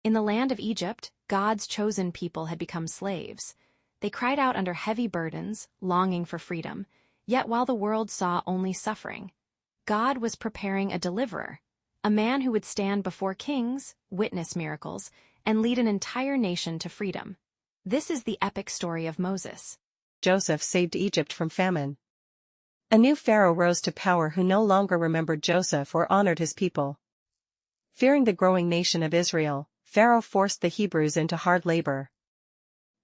In the land of Egypt, God's chosen people had become slaves. They cried out under heavy burdens, longing for freedom, yet while the world saw only suffering, God was preparing a deliverer, a man who would stand before kings, witness miracles, and lead an entire nation to freedom. This is the epic story of Moses. Joseph saved Egypt from famine. A new pharaoh rose to power who no longer remembered Joseph or honored his people. Fearing the growing nation of Israel, Pharaoh forced the Hebrews into hard labor.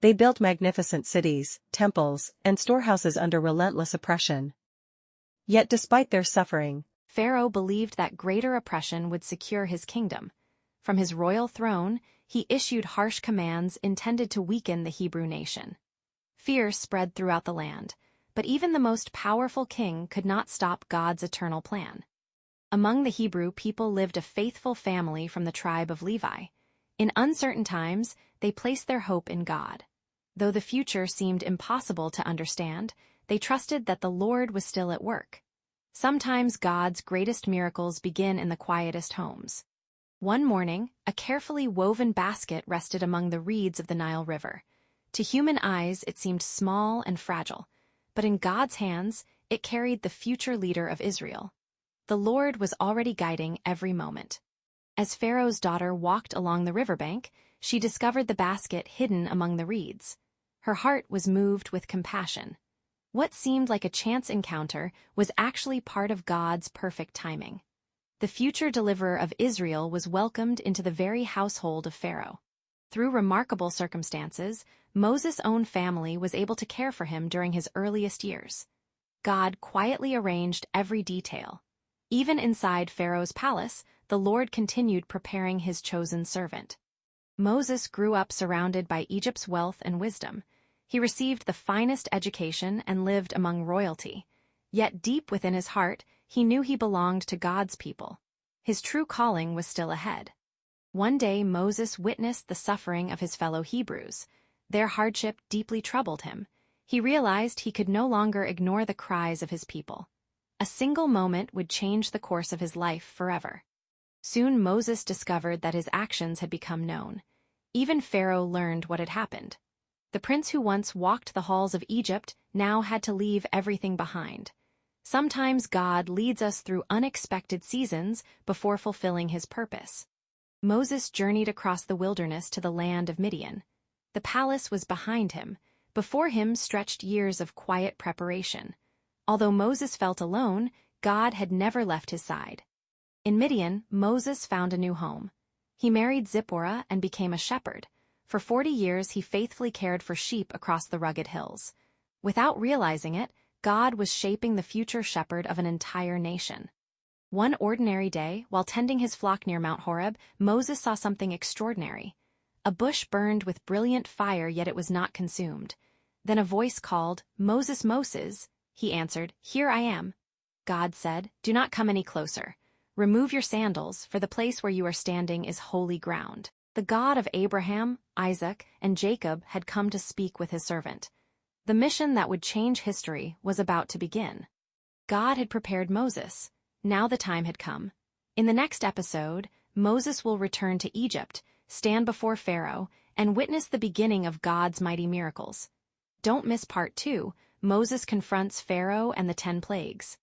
They built magnificent cities, temples, and storehouses under relentless oppression. Yet despite their suffering, Pharaoh believed that greater oppression would secure his kingdom. From his royal throne, he issued harsh commands intended to weaken the Hebrew nation. Fear spread throughout the land, but even the most powerful king could not stop God's eternal plan. Among the Hebrew people lived a faithful family from the tribe of Levi. In uncertain times, they placed their hope in God. Though the future seemed impossible to understand, they trusted that the Lord was still at work. Sometimes God's greatest miracles begin in the quietest homes. One morning, a carefully woven basket rested among the reeds of the Nile River. To human eyes, it seemed small and fragile, but in God's hands, it carried the future leader of Israel. The Lord was already guiding every moment. As Pharaoh's daughter walked along the riverbank, she discovered the basket hidden among the reeds. Her heart was moved with compassion. What seemed like a chance encounter was actually part of God's perfect timing. The future deliverer of Israel was welcomed into the very household of Pharaoh. Through remarkable circumstances, Moses' own family was able to care for him during his earliest years. God quietly arranged every detail. Even inside Pharaoh's palace, the Lord continued preparing his chosen servant. Moses grew up surrounded by Egypt's wealth and wisdom. He received the finest education and lived among royalty. Yet deep within his heart, he knew he belonged to God's people. His true calling was still ahead. One day Moses witnessed the suffering of his fellow Hebrews. Their hardship deeply troubled him. He realized he could no longer ignore the cries of his people. A single moment would change the course of his life forever. Soon Moses discovered that his actions had become known. Even Pharaoh learned what had happened. The prince who once walked the halls of Egypt now had to leave everything behind. Sometimes God leads us through unexpected seasons before fulfilling his purpose. Moses journeyed across the wilderness to the land of Midian. The palace was behind him. Before him stretched years of quiet preparation. Although Moses felt alone, God had never left his side. In Midian, Moses found a new home. He married Zipporah and became a shepherd. For 40 years he faithfully cared for sheep across the rugged hills. Without realizing it, God was shaping the future shepherd of an entire nation. One ordinary day, while tending his flock near Mount Horeb, Moses saw something extraordinary. A bush burned with brilliant fire, yet it was not consumed. Then a voice called, "Moses, Moses." He answered, "Here I am." God said, "Do not come any closer. Remove your sandals, for the place where you are standing is holy ground." The God of Abraham, Isaac, and Jacob had come to speak with his servant. The mission that would change history was about to begin. God had prepared Moses. Now the time had come. In the next episode, Moses will return to Egypt, stand before Pharaoh, and witness the beginning of God's mighty miracles. Don't miss part 2. Moses confronts Pharaoh and the 10 plagues.